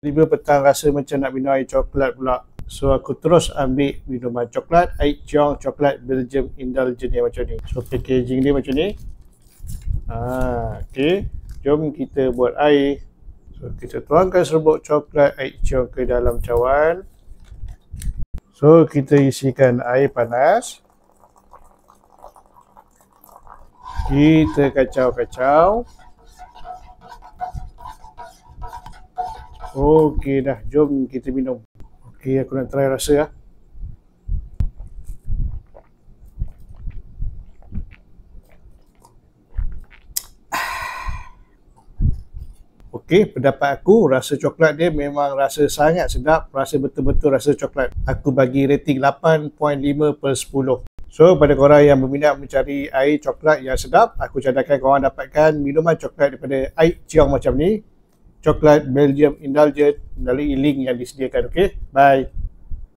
Tiba petang rasa macam nak minum air coklat pula. So aku terus ambil minuman coklat, air ciong coklat Belgium Indulgent yang macam ni. So packaging dia macam ni. Okay, jom kita buat air. So kita tuangkan serbuk coklat air ciong ke dalam cawan. So kita isikan air panas. Kita kacau-kacau. Okey dah, jom kita minum. Okey, aku nak try rasa lah. Okey, pendapat aku rasa coklat dia memang rasa sangat sedap, rasa betul-betul rasa coklat. Aku bagi rating 8.5/10. So pada korang yang berminat mencari air coklat yang sedap, aku cadangkan korang dapatkan minuman coklat daripada air ciong macam ni. Coklat Belgium Indulgent melalui link yang disediakan. Okey, bye.